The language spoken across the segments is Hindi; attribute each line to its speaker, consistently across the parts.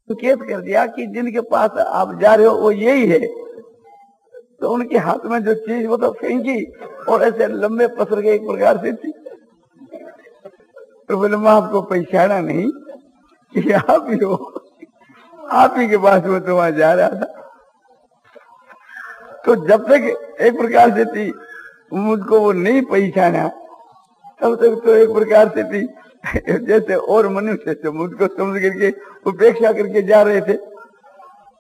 Speaker 1: संकेत कर दिया कि जिनके पास आप जा रहे हो वो यही है। तो उनके हाथ में जो चीज वो तो फेंकी और ऐसे लंबे पसर के एक प्रकार से थी। तो बोले मैं आपको पहचाना नहीं कि आप ही हो, आप ही के पास वो तो वहां जा रहा था। तो जब तक एक प्रकार से थी मुझको वो नहीं पहचाना, तब तक तो एक प्रकार से थी जैसे और मनुष्य से मुझको समझ करके उपेक्षा करके जा रहे थे।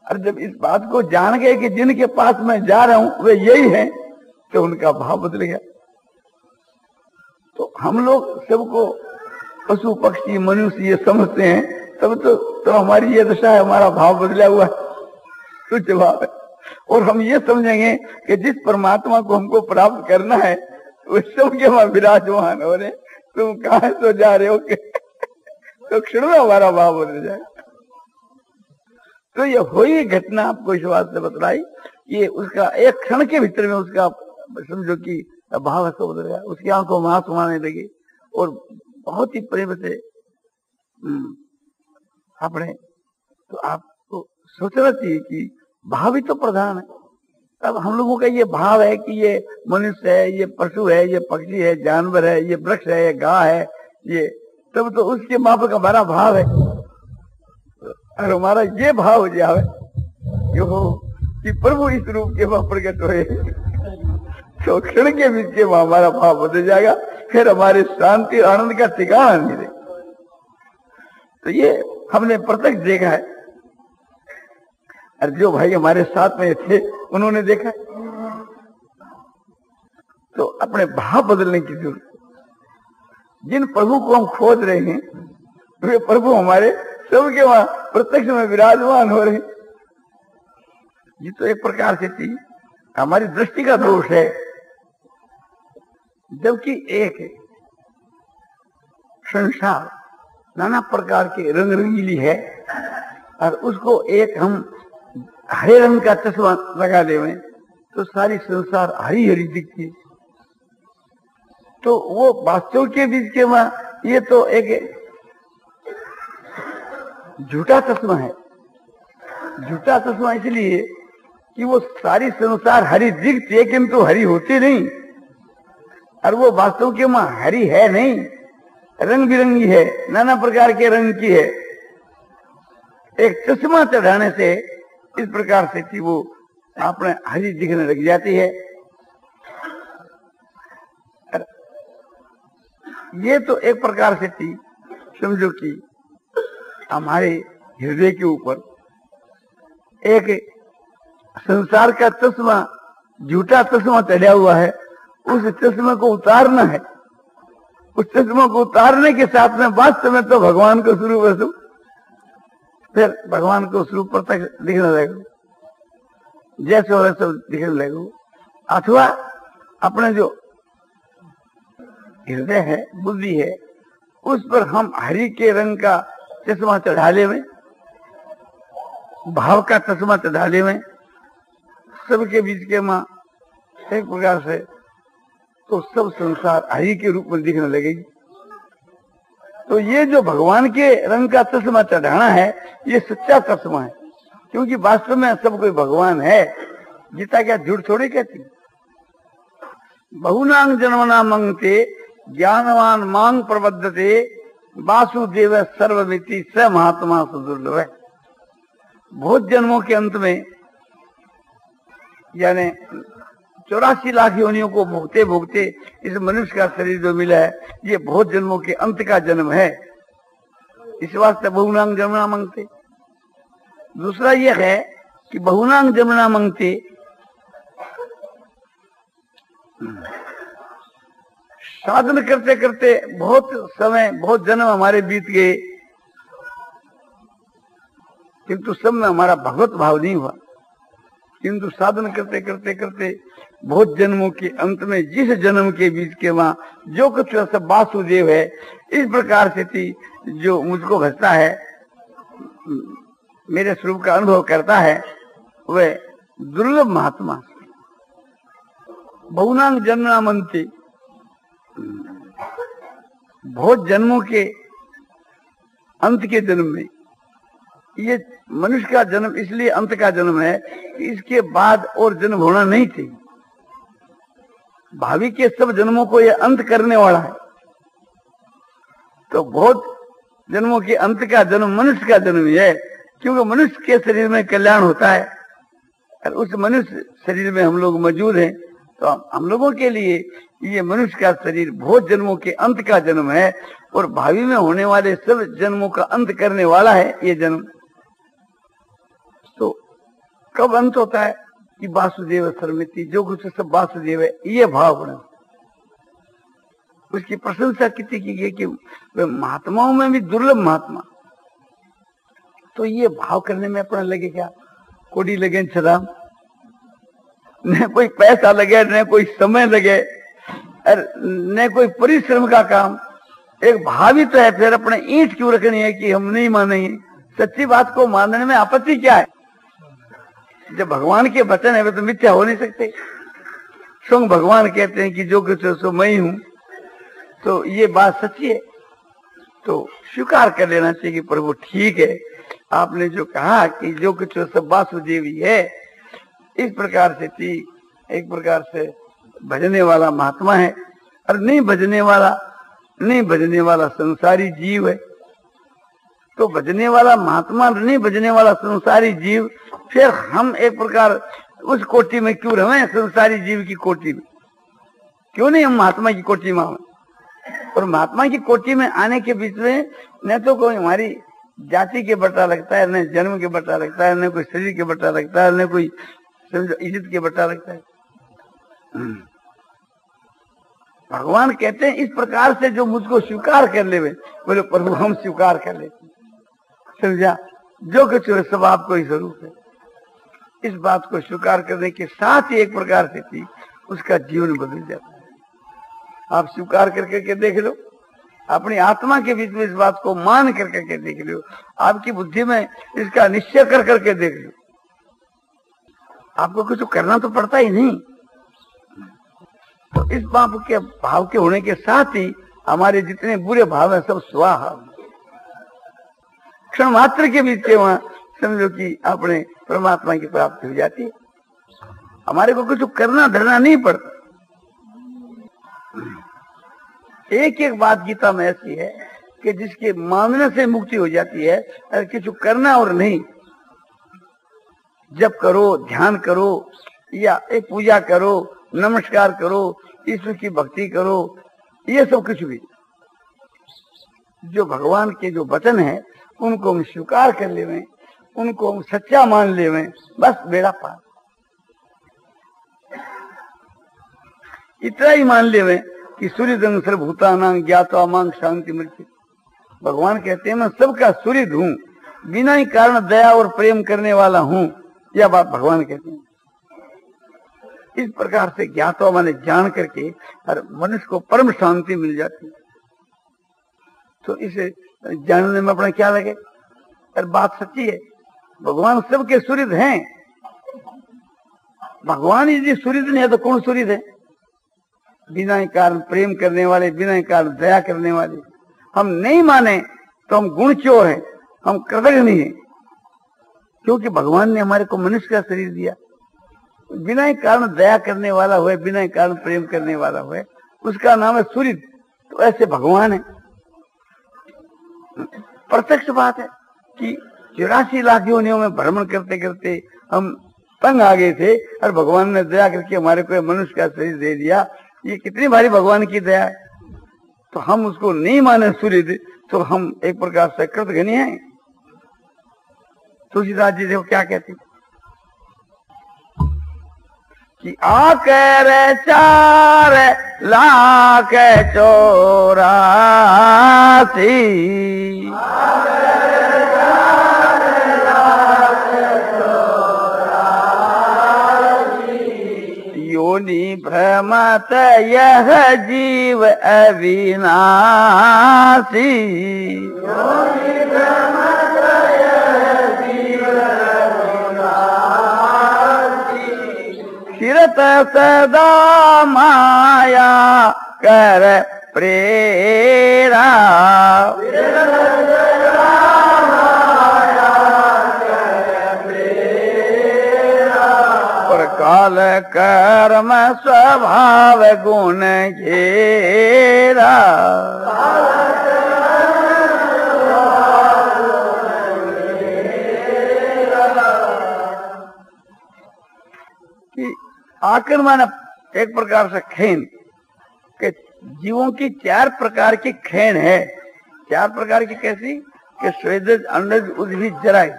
Speaker 1: और जब इस बात को जान गए कि जिनके पास मैं जा रहा हूं वे यही हैं, तो उनका भाव बदल गया। तो हम लोग सबको पशु पक्षी मनुष्य ये समझते हैं, तब तो हमारी ये दशा है, हमारा भाव बदला हुआ है, तो जवाब है। और हम ये समझेंगे कि जिस परमात्मा को हमको प्राप्त करना है वो सबके वहां विराजमान हो रहे, तुम कहां तो जा रहे हो तो क्षण में हमारा भाव बदल जाए। तो ये हुई घटना आपको इस बात से बतलाई, ये उसका एक क्षण के भीतर में उसका समझो कि भाव ऐसा बदल गया, उसकी आंखों में आंसू आने लगे और बहुत ही प्रेम से अपने। तो आपको सोचना चाहिए कि भाव ही तो प्रधान है। अब हम लोगों का ये भाव है कि ये मनुष्य है, ये पशु है, ये पक्षी है, जानवर है, ये वृक्ष है, ये गाय है, ये तब तो उसके माफक हमारा भाव है। और हमारा ये भाव हो जाए कि प्रभु इस रूप के वहां प्रकट हुए, तो क्षण के बीच के वहां हमारा भाव बदल जाएगा, फिर हमारे शांति आनंद का ठिकाना नहीं रहेगा। तो ये हमने प्रत्यक्ष देखा है, और जो भाई हमारे साथ में थे उन्होंने देखा। तो अपने भाव बदलने की जरूरत। जिन प्रभु को हम खोज रहे हैं वे प्रभु हमारे सबके वहां प्रत्यक्ष में विराजमान हो रहे। ये तो एक प्रकार से थी हमारी दृष्टि का दोष है, जबकि एक है संसार नाना प्रकार के रंग रंगीली है, और उसको एक हम हरे रंग का चश्मा लगा देवे तो सारी संसार हरी हरी दिखती है। तो वो वास्तव के बीच के वहां ये तो एक झूठा चश्मा है। झूठा चश्मा इसलिए कि वो सारी संसार हरी दिखती है किंतु हरी होती नहीं, और वो वास्तव के वहां हरी है नहीं, रंग बिरंगी है, नाना प्रकार के रंग की है। एक चश्मा चढ़ाने से इस प्रकार से कि वो अपने हरी दिखने लग जाती है। ये तो एक प्रकार से थी समझो कि हमारे हृदय के ऊपर एक संसार का चश्मा, झूठा चश्मा चढ़ा हुआ है, उस चश्मे को उतारना है। उस चश्मे को उतारने के साथ में वास्तव में तो भगवान को स्वरूप है, फिर भगवान को स्वरूप प्रत्यक्ष दिखने लगेगा, जैसे वैसे दिखने लगेगा। अथवा अपने जो हृदय है, बुद्धि है, उस पर हम हरि के रंग का चश्मा चढ़ा ले में, भाव का चश्मा चढ़ा ले में, सबके बीच के मां एक प्रकार से तो सब संसार हरि के रूप में दिखने लगेगी। तो ये जो भगवान के रंग का चश्मा चढ़ाना है ये सच्चा चश्मा है, क्योंकि वास्तव में सब कोई भगवान है। गीता क्या झूठ थोड़ी कहती। बहुनांग जन्मना मंगते ज्ञानवान मांग प्रबद्धते वासुदेव सर्वमिति स महात्मा सुदुर्लभ। बहुत जन्मों के अंत में यानी 84 लाख योनियों को भोगते भोगते इस मनुष्य का शरीर जो मिला है ये बहुत जन्मों के अंत का जन्म है, इस वास्ते बहुनांग जन्मना मांगते। दूसरा यह है कि बहुनांग जन्मना मांगते साधन करते करते बहुत समय बहुत जन्म हमारे बीत गए, किंतु सब में हमारा भगवत भाव नहीं हुआ। किंतु साधन करते करते करते बहुत जन्मों के अंत में जिस जन्म के बीच के वहां जो कुछ सब वासुदेव है, इस प्रकार से थी जो मुझको भजता है, मेरे स्वरूप का अनुभव करता है, वह दुर्लभ महात्मा। बहुनांग जन्मना मंगते, बहुत जन्मों के अंत के जन्म में ये मनुष्य का जन्म इसलिए अंत का जन्म है कि इसके बाद और जन्म होना नहीं चाहिए। भावी के सब जन्मों को ये अंत करने वाला है। तो बहुत जन्मों के अंत का जन्म मनुष्य का जन्म ही है, क्योंकि मनुष्य के शरीर में कल्याण होता है और उस मनुष्य शरीर में हम लोग मौजूद हैं। तो हम लोगों के लिए ये मनुष्य का शरीर बहुत जन्मों के अंत का जन्म है और भावी में होने वाले सब जन्मों का अंत करने वाला है ये जन्म। तो कब अंत होता है कि वासुदेव सर्वमिति, जो कुछ सब वासुदेव है, ये भाव बना। उसकी प्रशंसा कितनी की गई कि वे महात्माओं में भी दुर्लभ महात्मा। तो ये भाव करने में अपना लगे क्या कोड़ी लगे छराम, न कोई पैसा लगे, न कोई समय लगे, न कोई परिश्रम का काम। एक भाव ही तो है, फिर अपने ईंट क्यों रखनी है कि हम नहीं मानेंगे। सच्ची बात को मानने में आपत्ति क्या है? जब भगवान के वचन है वे तो मिथ्या हो नहीं सकते। स्वयं भगवान कहते हैं कि जो कुछ सो मैं ही हूं, तो ये बात सच्ची है। तो स्वीकार कर लेना चाहिए कि प्रभु ठीक है, आपने जो कहा कि जो कुछ सब वासुदेव ही है, इस प्रकार से ठीक एक प्रकार से भजने वाला महात्मा है और नहीं भजने वाला संसारी जीव है। तो भजने वाला महात्मा नहीं भजने वाला संसारी जीव, फिर हम एक प्रकार उस कोटि में क्यों रहे? संसारी जीव की कोटि में क्यों नहीं हम महात्मा की कोटि में आए? और महात्मा की कोटि में आने के बीच में न तो कोई हमारी जाति के बटा लगता है, न जन्म के बटा लगता है, न कोई शरीर के बटा लगता है, न कोई इज्जत के बटा लगता है। भगवान कहते हैं इस प्रकार से जो मुझको स्वीकार कर ले, बोले प्रभु हम स्वीकार कर लेते, समझा? जो कुछ है सब आपको ही स्वरूप है। इस बात को स्वीकार करने के साथ ही एक प्रकार से थी उसका जीवन बदल जाता है। आप स्वीकार करके देख लो, अपनी आत्मा के बीच में इस बात को मान करके देख लो, आपकी बुद्धि में इसका निश्चय करके देख लो, आपको कुछ करना तो पड़ता ही नहीं। तो इस भाव के होने के साथ ही हमारे जितने बुरे भाव है सब स्वाहा, क्षण मात्र के बीच वहां समझो कि अपने परमात्मा की प्राप्ति हो जाती है। हमारे को कुछ करना धरना नहीं पड़ता। एक एक बात गीता में ऐसी है कि जिसके मानने से मुक्ति हो जाती है, और कुछ करना और नहीं। जप करो, ध्यान करो, या एक पूजा करो, नमस्कार करो, ईश्वर की भक्ति करो, ये सब कुछ भी जो भगवान के जो वचन है उनको हम स्वीकार कर लेवें, उनको हम सच्चा मान लेवें, बस बेड़ा पार। इतना ही मान लेवें कि सूर्य सर्वभूतानां ज्ञात्वा मां शांति मृत्यु। भगवान कहते हैं मैं सबका सूर्य हूं, बिना ही कारण दया और प्रेम करने वाला हूं। यह बात भगवान कहते हैं। इस प्रकार से ज्ञात्वा माने जान करके हर मनुष्य को परम शांति मिल जाती है। तो इसे जानने में अपना क्या लगे? और बात सच्ची है, भगवान सबके सूर्य हैं। भगवान यदि सूर्य नहीं है तो कौन सूर्य है? बिना ही कारण प्रेम करने वाले, बिना ही कारण दया करने वाले। हम नहीं माने तो हम गुण चोर हैं, हम कृतज्ञ नहीं है, क्योंकि भगवान ने हमारे को मनुष्य का शरीर दिया। बिना ही कारण दया करने वाला हुए, बिना ही कारण प्रेम करने वाला हुए, उसका नाम है सूर्य। तो ऐसे भगवान है। प्रत्यक्ष बात है कि 84 लाख योनियों में भ्रमण करते करते हम तंग आ गए थे और भगवान ने दया करके हमारे को मनुष्य का शरीर दे दिया। ये कितनी भारी भगवान की दया है। तो हम उसको नहीं माने सूर्य, तो हम एक प्रकार से कृतघ्न हैं। तुलसीदास जी देखो क्या कहते कि आकर 4 लाख 84 योनि भ्रमत यह जीव अविनाशी। फिरत सदा माया कर प्रेरा। काल कर्म स्वभाव गुण घेरा, कि आकर माना एक प्रकार से खेन, कि जीवों की 4 प्रकार की खेन है। 4 प्रकार की कैसी? कि स्वेदज, अंडज, उद्भिज, जरायु।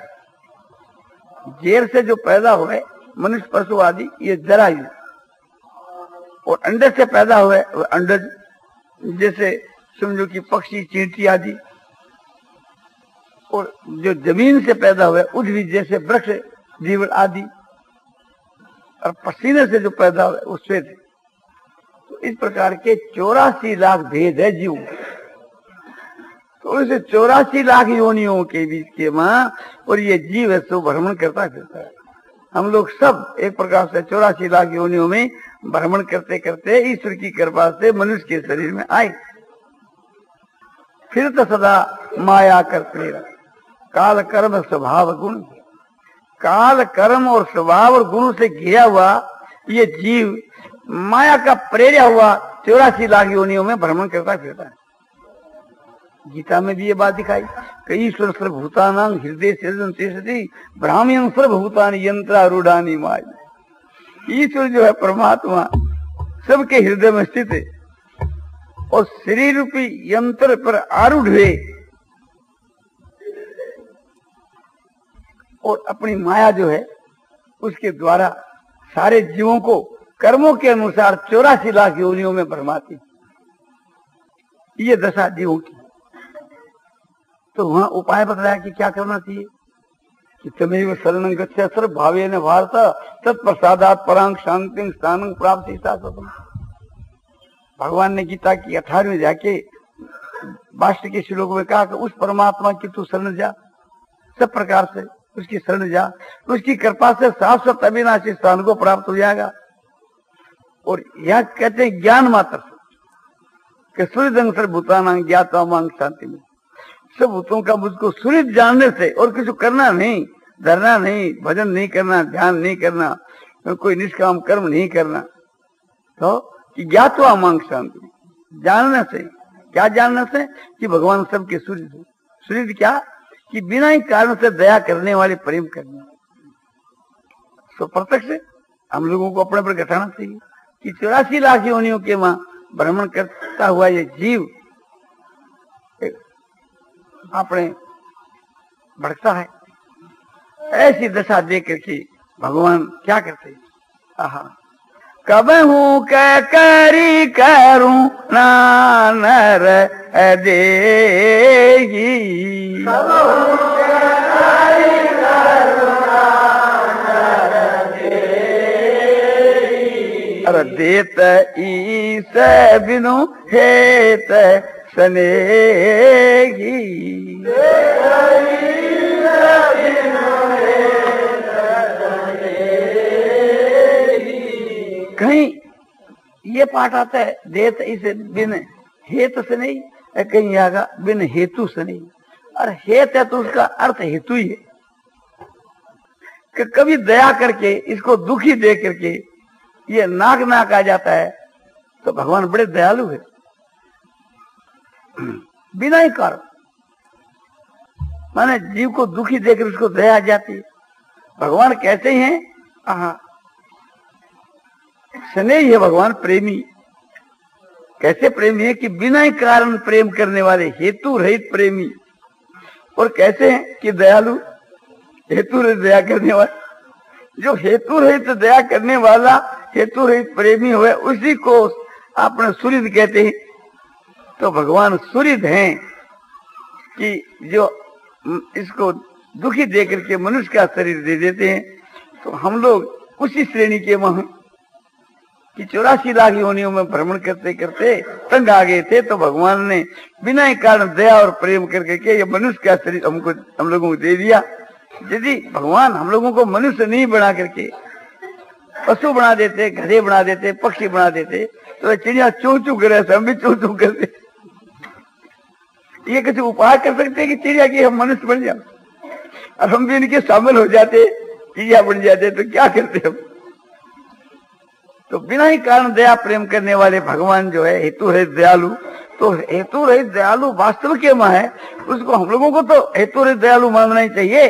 Speaker 1: जेर से जो पैदा हुए मनुष्य, पशु आदि, ये जरायु। और अंडे से पैदा हुए अंडज, जैसे समझो कि पक्षी, चींटी आदि। और जो जमीन से पैदा हुए उद्भिज, जैसे वृक्ष, जीव आदि। और पसीने से जो पैदा हुए वो श्वेत है। तो इस प्रकार के 84 लाख भेद है जीव। तो इसे 84 लाख योनियों के बीच के मां, और ये जीव है सो भ्रमण करता फिरता है। हम लोग सब एक प्रकार से 84 लाख योनियों में भ्रमण करते करते ईश्वर की कृपा से मनुष्य के शरीर में आए। फिर तो सदा माया कर प्रेरा, काल कर्म स्वभाव गुण। काल कर्म और स्वभाव और गुण से घिरा हुआ ये जीव माया का प्रेरिया हुआ 84 लाख योनियों में भ्रमण करता फिरता है। गीता में भी ये बात दिखाई कि ईश्वर सर्वभूतानां हृदय सृजन तिष्ठति ब्राह्मण सर्वभूतानि यंत्रारूढ़ानि माया। ईश्वर जो है परमात्मा सबके हृदय में स्थित है और शरीर रूपी यंत्र पर आरूढ़ हुए और अपनी माया जो है उसके द्वारा सारे जीवों को कर्मों के अनुसार 84 लाख योनियों में भरमाती। ये दशा जीवों की। तो वहां उपाय बताया कि क्या करना चाहिए कि तमेव शरणं गच्छ सर्व भावेन भारत तत्प्रसादात् परां शांतिं स्थानं प्राप्ति शाश्वतम्। भगवान ने गीता की 18वीं जाके 22 के श्लोक में कहा कि उस परमात्मा की तू शरण जा, सब प्रकार से उसकी शरण जा, उसकी कृपा से शाश्वत अविनाशी स्थान को प्राप्त हो जाएगा। और यह कहते हैं ज्ञान मात्र से कि सूर्यदंग सर्वभूतानां ज्ञात्वा मां शांति में। सब भूतों का मुझको सूर्य जानने से और कुछ करना नहीं, धरना नहीं, भजन नहीं करना, ध्यान नहीं करना, कोई निष्काम कर्म नहीं करना। तो कि ज्ञात्वा मां शांति, जानने से। क्या जानने से? कि भगवान सबके सूर्य है। सूर्य क्या? कि बिना ही कारण से दया करने वाले, प्रेम करने वाले। तो प्रत्यक्ष हम लोगों को अपने पर घटाना चाहिए कि 84 लाख योनियों के वहां भ्रमण करता हुआ ये जीव अपने भटकता है। ऐसी दशा देख करके भगवान क्या करते हैं? आहा, कब हूं कै करी करूं ना नर देगी, अरे देत ईस बिनु हेत सनेगी। कहीं ये पाठ आता है देत इसे बिन हेत से नहीं, कहीं आगा बिन हेतु से नहीं। और हेत है तो उसका अर्थ हेतु ही है कि कभी दया करके इसको दुखी दे करके ये नाक नाक आ जाता है तो भगवान बड़े दयालु है। बिना ही कारण माने जीव को दुखी देकर उसको दया आ जाती है। भगवान कहते हैं आहा स्नेही है भगवान, प्रेमी। कैसे प्रेमी है? कि बिना ही कारण प्रेम करने वाले, हेतु रहित प्रेमी। और कैसे हैं कि दयालु, हेतु रहित दया करने वाले। जो हेतु रहित दया करने वाला, हेतु रहित प्रेमी हुए, उसी को आपने सूर्य कहते हैं। तो भगवान सूर्य हैं कि जो इसको दुखी देकर के मनुष्य का शरीर दे देते हैं। तो हम लोग उसी श्रेणी के वहां कि 84 लाख योनियों में भ्रमण करते करते तंग आ गए थे। तो भगवान ने बिना ही कारण दया और प्रेम करके के ये मनुष्य का शरीर हम लोगों को दे दिया। यदि भगवान हम लोगों को मनुष्य नहीं बना करके पशु बना देते, गधे बना देते, पक्षी बना देते, तो चिड़िया चू चू करे, हम भी चू चू करते। ये कुछ उपाय कर सकते हैं कि चिड़िया की हम मनुष्य बन जाए और हम भी इनके शामिल हो जाते, चिड़िया बन जाते, तो क्या करते हम? तो बिना ही कारण दया प्रेम करने वाले भगवान जो है हेतु रहित दयालु, तो हेतु रहित दयालु वास्तव के मां है, उसको हम लोगों को तो हेतु रहित दयालु मानना ही चाहिए।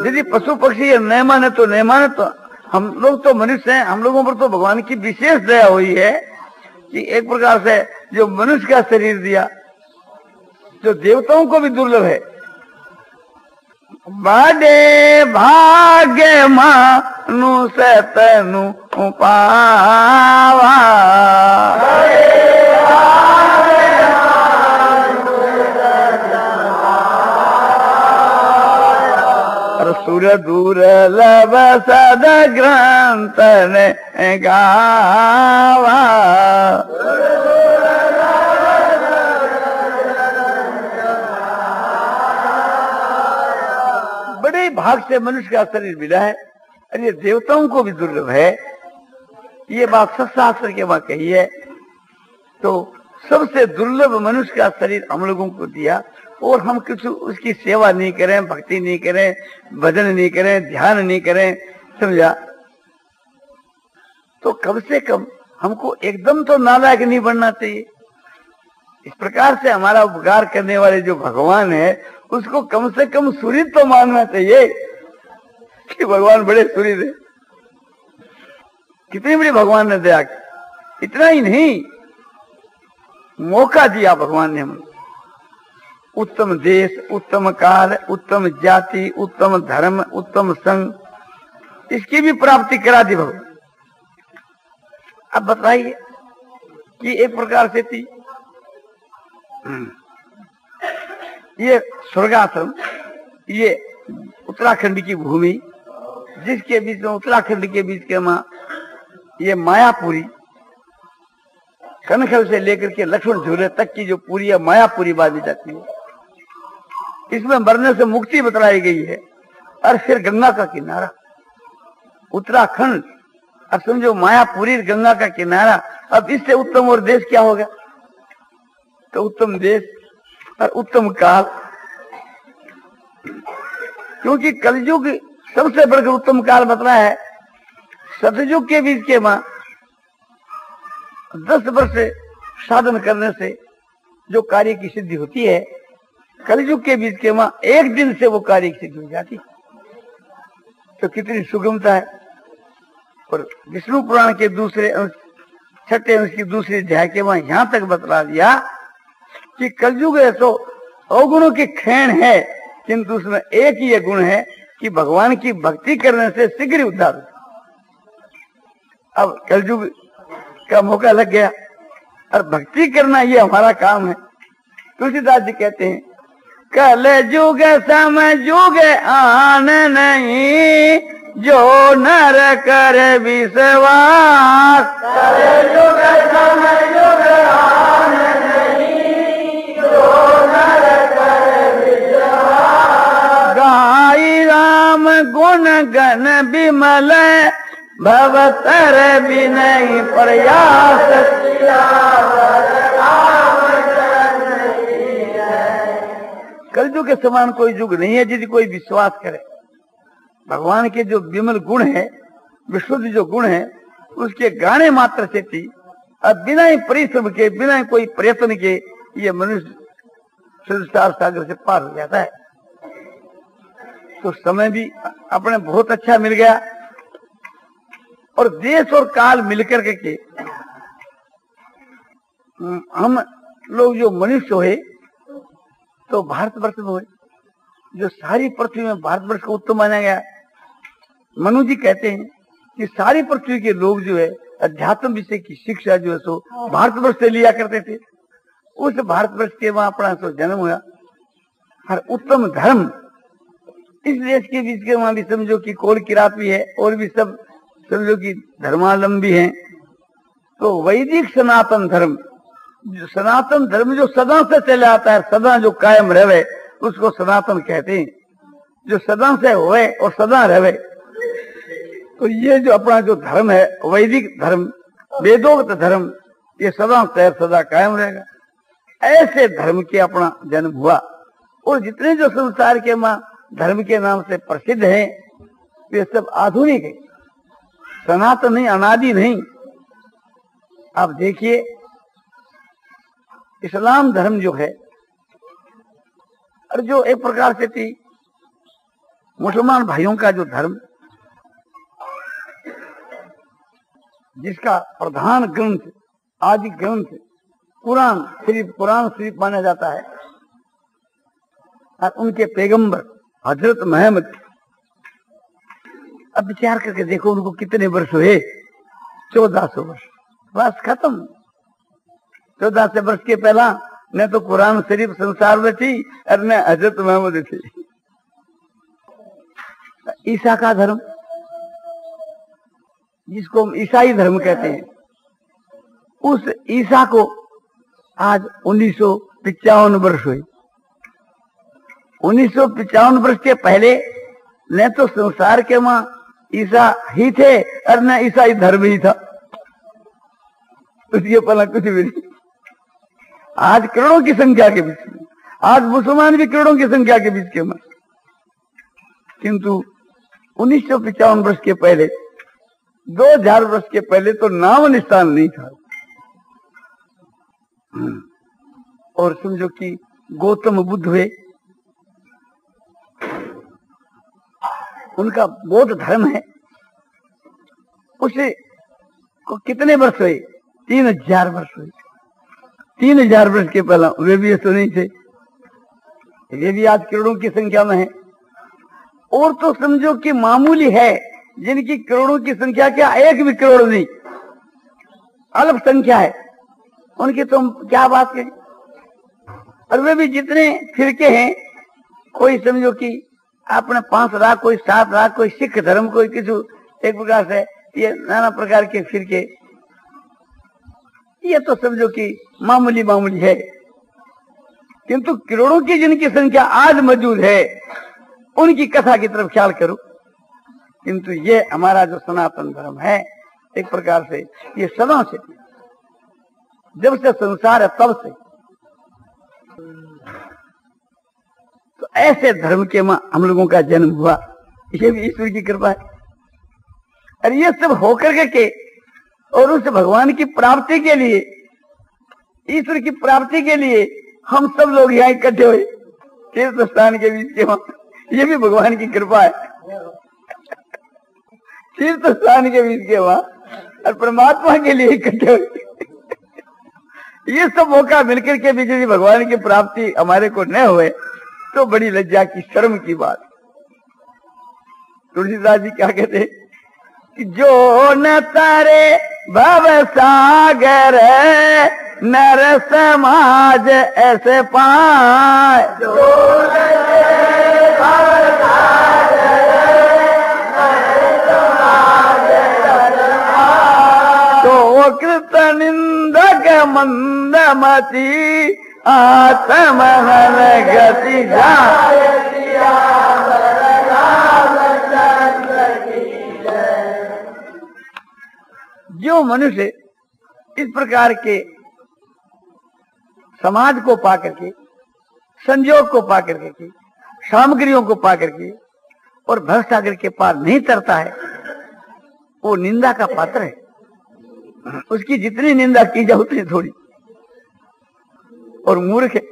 Speaker 1: यदि पशु पक्षी नहीं माने तो नहीं माने, तो हम लोग तो मनुष्य हैं, हम लोगों पर तो भगवान की विशेष दया हुई है कि एक प्रकार से जो मनुष्य का शरीर दिया, जो देवताओं को भी दुर्लभ है। बड़े भाग्य मानुष तनु पावा, सुर दुर्लभ सद ग्रंथ ने गावा। बड़े भाग से मनुष्य का शरीर मिला है, और ये देवताओं को भी दुर्लभ है। ये बात सत्शास्त्र के वहां कही है। तो सबसे दुर्लभ मनुष्य का शरीर हम लोगों को दिया, और हम कुछ उसकी सेवा नहीं करें, भक्ति नहीं करें, भजन नहीं करें, ध्यान नहीं करें, समझा? तो कम से कम हमको एकदम तो नालायक नहीं बनना चाहिए। इस प्रकार से हमारा उपकार करने वाले जो भगवान है, उसको कम से कम सुहृद तो मानना चाहिए कि भगवान बड़े सुहृद है। कितनी बड़ी भगवान ने दया की। इतना ही नहीं, मौका दिया भगवान ने हमें। उत्तम देश, उत्तम काल, उत्तम जाति, उत्तम धर्म, उत्तम संघ, इसकी भी प्राप्ति करा दी भगवान। अब बताइए कि एक प्रकार से थी ये स्वर्गाश्रम, ये उत्तराखंड की भूमि, जिसके बीच में उत्तराखंड के बीच के मां ये मायापुरी, कनखल से लेकर के लक्ष्मण झूले तक की जो पूरी है मायापुरी बांधी जाती है। इसमें मरने से मुक्ति बतलाई गई है। और फिर गंगा का किनारा उत्तराखंड, अब समझो मायापुरी गंगा का किनारा। अब इससे उत्तम और देश क्या होगा? तो उत्तम देश और उत्तम काल, क्योंकि कलयुग सबसे बढ़कर उत्तम काल बतला है। सतयुग के बीच के मां 10 वर्ष साधन करने से जो कार्य की सिद्धि होती है, कलयुग के बीच के मां 1 दिन से वो कार्य की सिद्धि हो जाती। तो कितनी सुगमता है। और विष्णु पुराण के दूसरे अंश, छठे अंश की दूसरी अध्याय के वहां यहां तक बतला दिया कि कलयुग है तो अवगुणों की खैण है, किंतु उसमें एक ही ये गुण है कि भगवान की भक्ति करने से शीघ्र उद्धार होता। अब कलयुग का मौका लग गया और भक्ति करना ये हमारा काम है। तुलसीदास जी कहते हैं, कल युग समय युग आन नहीं, जो नर करे विश्वास। कल युग समय युग आन नहीं, जो नर करे विश्वास। गाई राम गुण गण विमल, भवतर विनय प्रयास। कलयुग के समान कोई युग नहीं है यदि कोई विश्वास करे। भगवान के जो विमल गुण है, विशुद्ध जो गुण है, उसके गाने मात्र से थी। अब बिना ही परिश्रम के, बिना ही कोई प्रयत्न के ये मनुष्य संसार सागर से पार हो जाता है। तो समय भी अपने बहुत अच्छा मिल गया, और देश और काल मिलकर के हम लोग जो मनुष्य हुए तो भारतवर्ष में हुए, जो सारी पृथ्वी में भारतवर्ष को उत्तम माना गया। मनु जी कहते हैं कि सारी पृथ्वी के लोग जो है अध्यात्म विषय की शिक्षा जो है सो भारतवर्ष से लिया करते थे। उस भारतवर्ष के वहां अपना सो जन्म हुआ। और उत्तम धर्म इस देश के बीच के वहां भी समझो कि कोल किरात भी है, और भी सब समझो कि धर्मावलंबी हैं। तो वैदिक सनातन धर्म, जो सनातन धर्म जो सदा से चले आता है, सदा जो कायम रहे, उसको सनातन कहते हैं। जो सदा से होए और सदा रहे, तो ये जो अपना जो धर्म है वैदिक धर्म, वेदोक्त धर्म, ये सदा से सदा कायम रहेगा। ऐसे धर्म के अपना जन्म हुआ। और जितने जो संसार के मां धर्म के नाम से प्रसिद्ध हैं, वे सब आधुनिक है। सनातन नहीं, अनादि नहीं। आप देखिए इस्लाम धर्म जो है और जो एक प्रकार से थी मुसलमान भाइयों का जो धर्म, जिसका प्रधान ग्रंथ, आदि ग्रंथ कुरान शरीफ माना जाता है, और उनके पैगंबर हजरत मोहम्मद, अब विचार करके देखो उनको कितने वर्ष हुए? 1400 वर्ष, बस खत्म। 1400 वर्ष के पहला न तो कुरान शरीफ संसार में थी और न हजरत मोहम्मद थी। ईसा का धर्म, जिसको हम ईसाई धर्म कहते हैं, उस ईसा को आज 1955 वर्ष हुए। 1955 वर्ष के पहले न तो संसार के मां ईसा ही थे और न ईसाई धर्म ही था, उसके पहला कुछ भी नहीं। आज करोड़ों की संख्या के बीच में, आज मुसलमान भी करोड़ों की संख्या के बीच के में, किंतु 1955 वर्ष के पहले, 2000 वर्ष के पहले तो नाम निशान नहीं था। और समझो कि गौतम बुद्ध हुए, उनका बौद्ध धर्म है, उसे को कितने वर्ष हुए? 3000 वर्ष हुए। 3000 वर्ष के पहला वे भी तो नहीं थे, वे भी आज करोड़ों की संख्या में है। और तो समझो कि मामूली है जिनकी करोड़ों की संख्या, क्या एक भी करोड़ नहीं, अल्प संख्या है, उनकी तो हम क्या बात करें। और वे भी जितने फिरके हैं, कोई समझो कि अपने 5 लाख, कोई 7 लाख, कोई सिख धर्म, कोई किसी एक प्रकार से, ये नाना प्रकार के फिरके, ये तो समझो कि मामूली है। किंतु करोड़ों की जिनकी संख्या आज मौजूद है, उनकी कथा की तरफ ख्याल करो। किंतु ये हमारा जो सनातन धर्म है, एक प्रकार से ये सदा से, जब से संसार है तब से, तो ऐसे धर्म के मां हम लोगों का जन्म हुआ, ये भी ईश्वर की कृपा है। और ये सब होकर के और उस भगवान की प्राप्ति के लिए, ईश्वर की प्राप्ति के लिए हम सब लोग यहाँ इकट्ठे हुए तीर्थ स्थान के बीच के वहां, ये भी भगवान की कृपा है। तीर्थ स्थान के बीच के वहां और परमात्मा के लिए इकट्ठे हुए, ये सब मौका मिलकर के भी यदि भगवान की प्राप्ति हमारे को न हुए तो बड़ी लज्जा की, शर्म की बात। तुलसीदास जी क्या कहते कि जो न तारे भव सागर नर समाज ऐसे पाए, तो कृत निंदक मंदमती आत्महन गति जाए। जो मनुष्य इस प्रकार के समाज को पा करके, संयोग को पा करके, सामग्रियों को पा करके और भवसागर के पार नहीं तरता है, वो निंदा का पात्र है। उसकी जितनी निंदा की जाए उतनी थोड़ी, और मूर्ख है।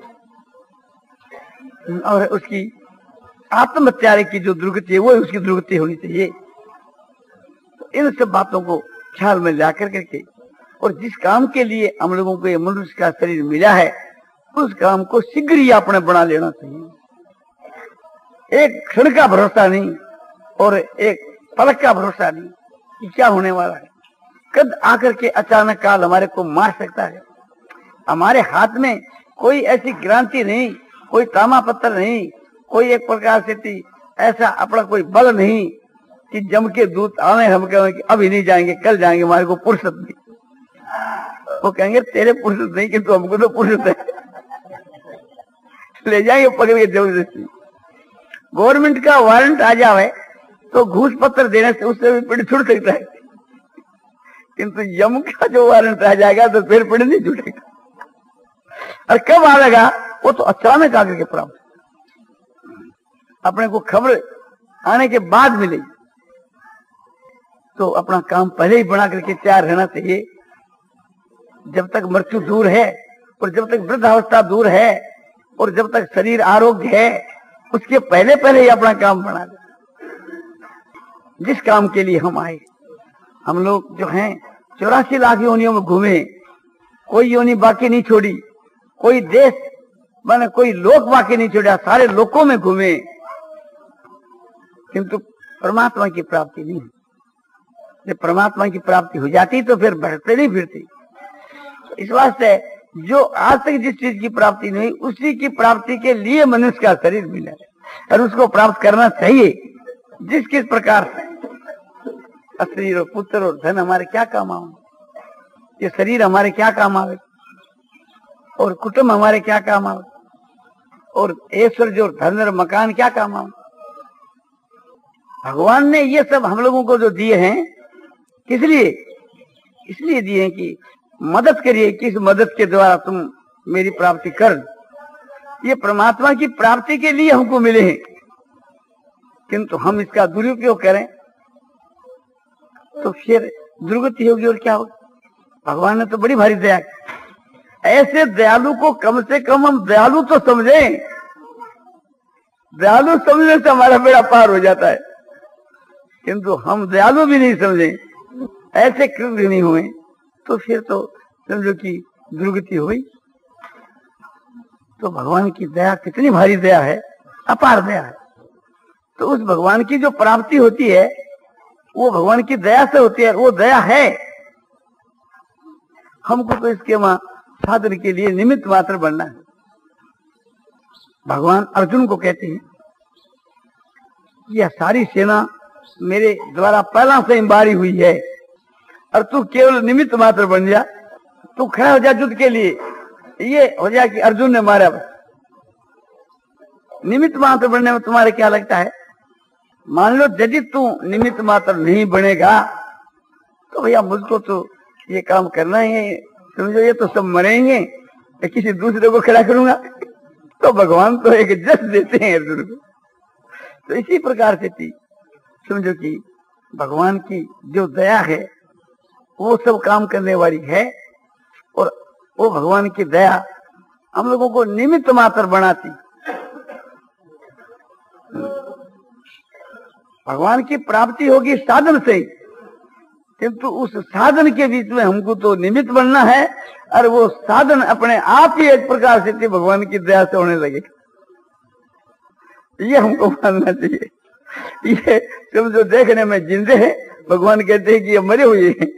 Speaker 1: और उसकी आत्महत्या की जो दुर्गति है वो उसकी दुर्गति होनी चाहिए। तो इन सब बातों को ख्याल में ला करके, और जिस काम के लिए हम लोगों को ये मनुष्य का शरीर मिला है, उस काम को शीघ्र ही अपने बना लेना चाहिए। एक क्षण का भरोसा नहीं और एक पलक का भरोसा नहीं कि क्या होने वाला है। कद आकर के अचानक काल हमारे को मार सकता है। हमारे हाथ में कोई ऐसी क्रांति नहीं, कोई तामा पत्थर नहीं, कोई एक प्रकार से थी ऐसा अपना कोई बल नहीं कि जम के दूत आने हम कहें कि अभी नहीं जाएंगे, कल जाएंगे, हमारे को फुर्सत नहीं। वो कहेंगे तेरे फुर्सत नहीं, किंतु हमको तो फुर्सत है, ले जाएंगे पकड़ के जबरदस्ती। गवर्नमेंट का वारंट आ जाए तो घूस पत्र देने से उससे भी पेड़ छूट सकता है, किंतु यम का जो वारंट आ जाएगा तो फिर पेड़ नहीं छूटेगा। और कब आएगा वो तो अचानक आकर के प्राप्त, अपने को खबर आने के बाद मिलेगी। तो अपना काम पहले ही बना करके तैयार रहना चाहिए। जब तक मृत्यु दूर है और जब तक वृद्धावस्था दूर है और जब तक शरीर आरोग्य है, उसके पहले पहले ही अपना काम बना दे। जिस काम के लिए हम आए, हम लोग जो हैं 84 लाख योनियों में घूमे, कोई योनि बाकी नहीं छोड़ी, कोई देश माने कोई लोक बाकी नहीं छोड़ा, सारे लोकों में घूमे, किंतु परमात्मा की प्राप्ति नहीं। जब परमात्मा की प्राप्ति हो जाती तो फिर बढ़ते नहीं फिरती। इस वास्ते जो आज तक जिस चीज की प्राप्ति नहीं, उसी की प्राप्ति के लिए मनुष्य का शरीर मिला है और उसको प्राप्त करना चाहिए। जिस किस प्रकार से शरीर और पुत्र और धन हमारे क्या काम आवे, ये शरीर हमारे क्या काम आवे और कुटुंब हमारे क्या काम आवे और ऐश्वर्य और धन और मकान क्या काम आवे। भगवान ने ये सब हम लोगों को जो दिए हैं, किस लिए? इसलिए दिए हैं कि मदद करिए, किस मदद के द्वारा तुम मेरी प्राप्ति कर। ये परमात्मा की प्राप्ति के लिए हमको मिले हैं, किंतु हम इसका दुरुपयोग करें तो फिर दुर्गति होगी और क्या होगी। भगवान ने तो बड़ी भारी दया की। ऐसे दयालु को कम से कम हम दयालु तो समझें। दयालु समझने से हमारा बेड़ा पार हो जाता है, किंतु हम दयालु भी नहीं समझे, ऐसे कृत्य नहीं हुए तो फिर तो समझो कि दुर्गति हुई। तो भगवान की दया कितनी भारी दया है, अपार दया है। तो उस भगवान की जो प्राप्ति होती है वो भगवान की दया से होती है, वो दया है। हमको तो इसके वहां साधन के लिए निमित्त मात्र बनना है। भगवान अर्जुन को कहते हैं यह सारी सेना मेरे द्वारा पहला से बारी हुई है और तू केवल निमित्त मात्र बन जा, तू खड़ा हो जा युद्ध के लिए। ये हो जाए कि अर्जुन ने मारा। निमित्त मात्र बनने में तुम्हारे क्या लगता है? मान लो यदि तू निमित्त मात्र नहीं बनेगा तो भैया मुझको तो ये काम करना ही है, समझो ये तो सब मरेंगे, मैं किसी दूसरे को खड़ा करूंगा। तो भगवान तो एक जस देते हैं अर्जुन को। तो इसी प्रकार से थी, समझो कि भगवान की जो दया है वो सब काम करने वाली है और वो भगवान की दया हम लोगों को निमित्त मात्र बनाती। भगवान की प्राप्ति होगी साधन से, किंतु उस साधन के बीच में हमको तो निमित्त बनना है और वो साधन अपने आप ही एक प्रकार से भगवान की दया से होने लगे। ये हमको मानना चाहिए। ये समझो देखने में जिंदे हैं, भगवान कहते हैं कि ये मरे हुए हैं,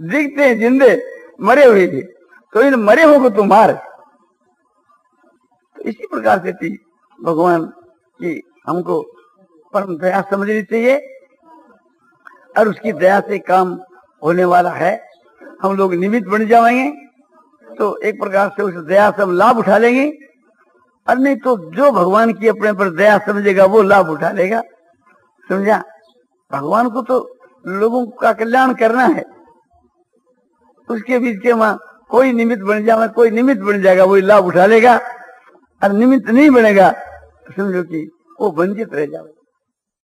Speaker 1: दिखते हैं जिंदे, मरे हुए हैं, तो इन मरे हो को तुम मार। तो इसी प्रकार से थी भगवान की हमको परम दया समझनी चाहिए और उसकी दया से काम होने वाला है। हम लोग निमित्त बन जाएंगे तो एक प्रकार से उस दया से हम लाभ उठा लेंगे, और नहीं तो जो भगवान की अपने पर दया समझेगा वो लाभ उठा लेगा। समझा? भगवान को तो लोगों का कल्याण करना है, उसके बीच के वहां कोई निमित्त बन जाए, कोई निमित्त बन जाएगा वही लाभ उठा लेगा, और निमित्त नहीं बनेगा समझो कि वो वंचित रह जाएगा।